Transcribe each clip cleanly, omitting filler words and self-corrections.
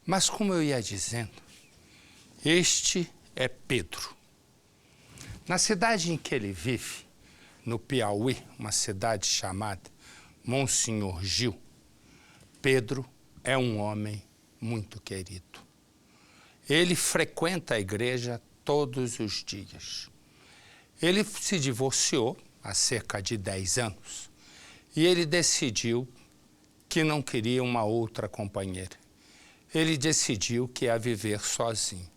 Mas como eu ia dizendo, este é Pedro. Na cidade em que ele vive, no Piauí, uma cidade chamada Monsenhor Gil, Pedro é um homem muito querido. Ele frequenta a igreja todos os dias. Ele se divorciou há cerca de 10 anos e ele decidiu que não queria uma outra companheira. Ele decidiu que ia viver sozinho.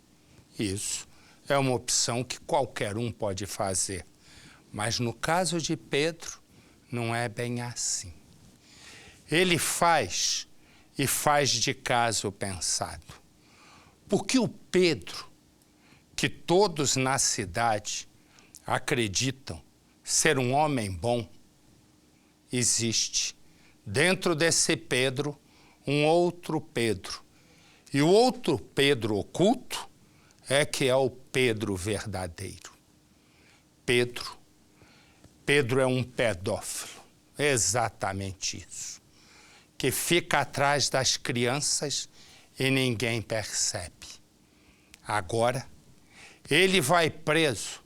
Isso é uma opção que qualquer um pode fazer. Mas no caso de Pedro, não é bem assim. Ele faz e faz de caso pensado. Porque o Pedro, que todos na cidade acreditam ser um homem bom, existe dentro desse Pedro um outro Pedro. E o outro Pedro oculto é que é o Pedro verdadeiro. Pedro é um pedófilo, exatamente isso, que fica atrás das crianças e ninguém percebe. Agora, ele vai preso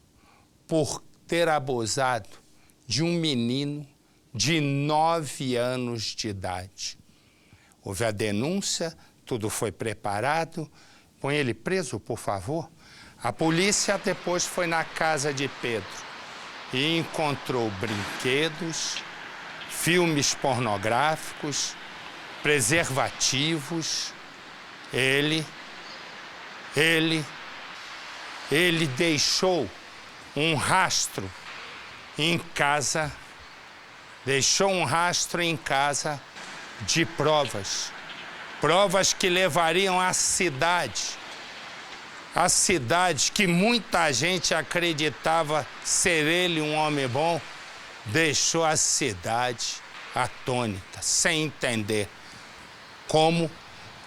por ter abusado de um menino de 9 anos de idade. Houve a denúncia, tudo foi preparado. Põe ele preso, por favor. A polícia depois foi na casa de Pedro e encontrou brinquedos, filmes pornográficos, preservativos. Ele deixou um rastro em casa, de provas que levariam à cidade que muita gente acreditava ser ele um homem bom, deixou a cidade atônita, sem entender como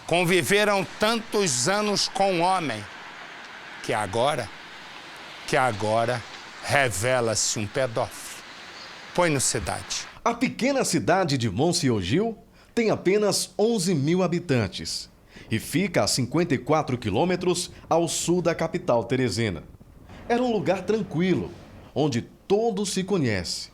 conviveram tantos anos com um homem que agora revela-se um pedófilo. Põe no Cidade. A pequena cidade de Monsenhor Gil tem apenas 11 mil habitantes e fica a 54 quilômetros ao sul da capital teresina. Era um lugar tranquilo, onde todos se conhecem.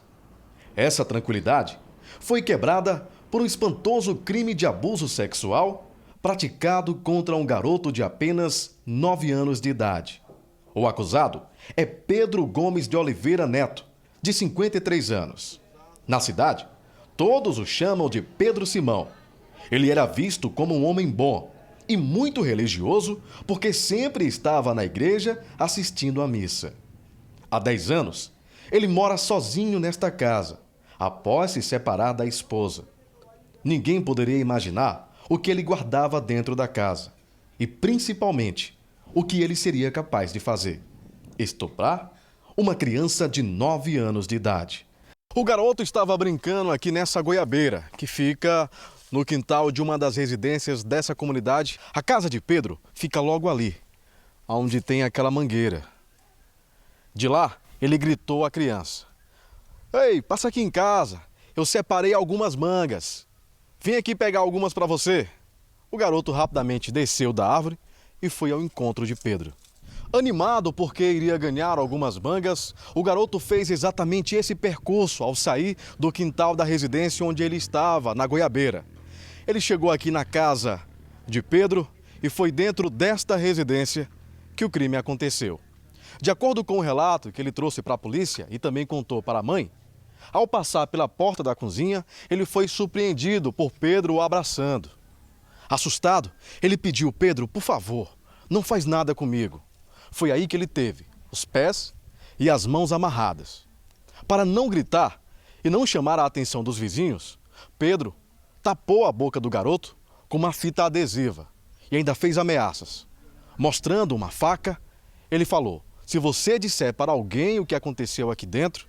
Essa tranquilidade foi quebrada por um espantoso crime de abuso sexual praticado contra um garoto de apenas 9 anos de idade. O acusado é Pedro Gomes de Oliveira Neto, de 53 anos. Na cidade, todos o chamam de Pedro Simão. Ele era visto como um homem bom e muito religioso porque sempre estava na igreja assistindo à missa. Há 10 anos, ele mora sozinho nesta casa, após se separar da esposa. Ninguém poderia imaginar o que ele guardava dentro da casa e, principalmente, o que ele seria capaz de fazer: estuprar uma criança de 9 anos de idade. O garoto estava brincando aqui nessa goiabeira, que fica no quintal de uma das residências dessa comunidade. A casa de Pedro fica logo ali, onde tem aquela mangueira. De lá, ele gritou à criança: "Ei, passa aqui em casa, eu separei algumas mangas. Vim aqui pegar algumas para você." O garoto rapidamente desceu da árvore e foi ao encontro de Pedro. Animado porque iria ganhar algumas mangas, o garoto fez exatamente esse percurso ao sair do quintal da residência onde ele estava, na goiabeira. Ele chegou aqui na casa de Pedro e foi dentro desta residência que o crime aconteceu. De acordo com o relato que ele trouxe para a polícia e também contou para a mãe, ao passar pela porta da cozinha, ele foi surpreendido por Pedro o abraçando. Assustado, ele pediu: "Pedro, por favor, não faz nada comigo." Foi aí que ele teve os pés e as mãos amarradas. Para não gritar e não chamar a atenção dos vizinhos, Pedro tapou a boca do garoto com uma fita adesiva e ainda fez ameaças. Mostrando uma faca, ele falou: "Se você disser para alguém o que aconteceu aqui dentro,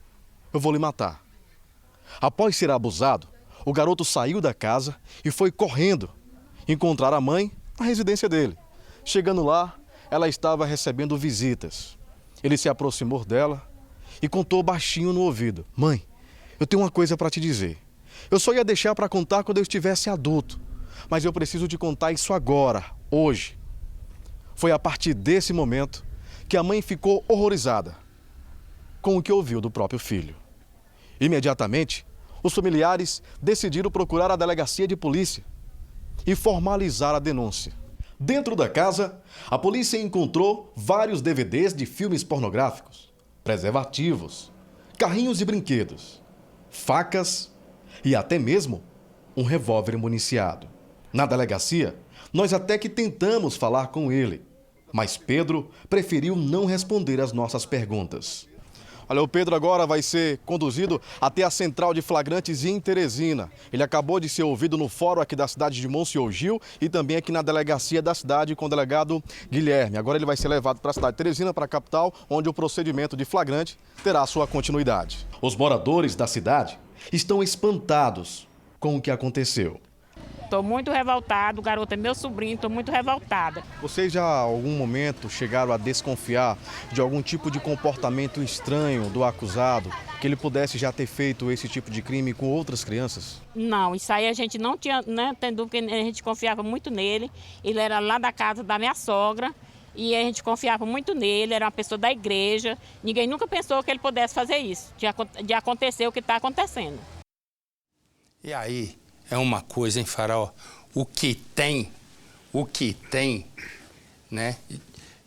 eu vou lhe matar." Após ser abusado, o garoto saiu da casa e foi correndo encontrar a mãe na residência dele. Chegando lá, ela estava recebendo visitas. Ele se aproximou dela e contou baixinho no ouvido: "Mãe, eu tenho uma coisa para te dizer. Eu só ia deixar para contar quando eu estivesse adulto, mas eu preciso te contar isso agora, hoje. Foi a partir desse momento que a mãe ficou horrorizada com o que ouviu do próprio filho. Imediatamente, os familiares decidiram procurar a delegacia de polícia e formalizar a denúncia. Dentro da casa, a polícia encontrou vários DVDs de filmes pornográficos, preservativos, carrinhos de brinquedos, facas e até mesmo um revólver municiado. Na delegacia, nós até que tentamos falar com ele, mas Pedro preferiu não responder às nossas perguntas. Olha, o Pedro agora vai ser conduzido até a central de flagrantes em Teresina. Ele acabou de ser ouvido no fórum aqui da cidade de Monsenhor e também aqui na delegacia da cidade com o delegado Guilherme. Agora ele vai ser levado para a cidade de Teresina, para a capital, onde o procedimento de flagrante terá sua continuidade. Os moradores da cidade estão espantados com o que aconteceu. Estou muito revoltado, o garoto é meu sobrinho, estou muito revoltada. Vocês já, em algum momento, chegaram a desconfiar de algum tipo de comportamento estranho do acusado, que ele pudesse já ter feito esse tipo de crime com outras crianças? Não, isso aí a gente não tinha, né, tem dúvida, a gente confiava muito nele. Ele era lá da casa da minha sogra e a gente confiava muito nele, era uma pessoa da igreja. Ninguém nunca pensou que ele pudesse fazer isso, de acontecer o que está acontecendo. E aí, é uma coisa, hein, Faraó? O que tem, né,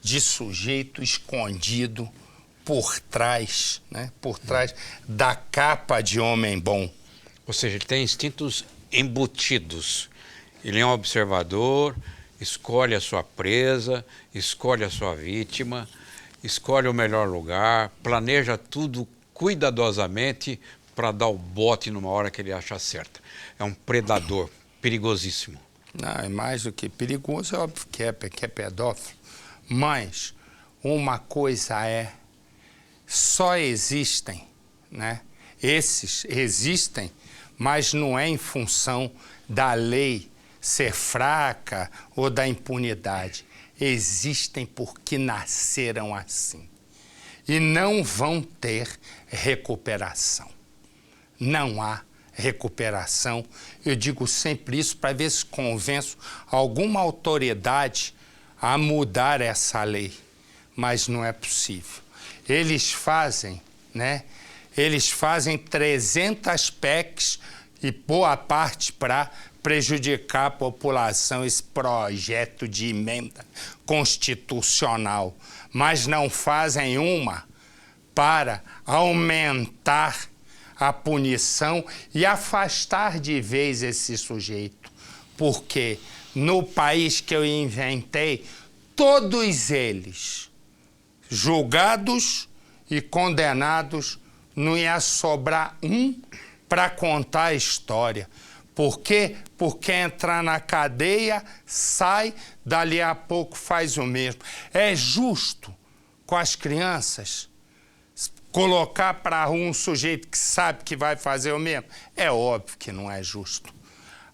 de sujeito escondido por trás, né, por trás da capa de homem bom. Ou seja, ele tem instintos embutidos. Ele é um observador, escolhe a sua presa, escolhe a sua vítima, escolhe o melhor lugar, planeja tudo cuidadosamente para dar o bote numa hora que ele acha certa. É um predador perigosíssimo. Não, é mais do que perigoso, é óbvio que é pedófilo. Mas uma coisa é, só existem, né? Esses existem, mas não é em função da lei ser fraca ou da impunidade. Existem porque nasceram assim. E não vão ter recuperação. Não há recuperação. Eu digo sempre isso para ver se convenço alguma autoridade a mudar essa lei. Mas não é possível. Eles fazem, né? Eles fazem 300 PECs e boa parte para prejudicar a população, esse projeto de emenda constitucional. Mas não fazem uma para aumentar a punição e afastar de vez esse sujeito. Porque no país que eu inventei, todos eles, julgados e condenados, não ia sobrar um para contar a história. Por quê? Porque entrar na cadeia, sai, dali a pouco faz o mesmo. É justo com as crianças colocar para um sujeito que sabe que vai fazer o mesmo? É óbvio que não é justo.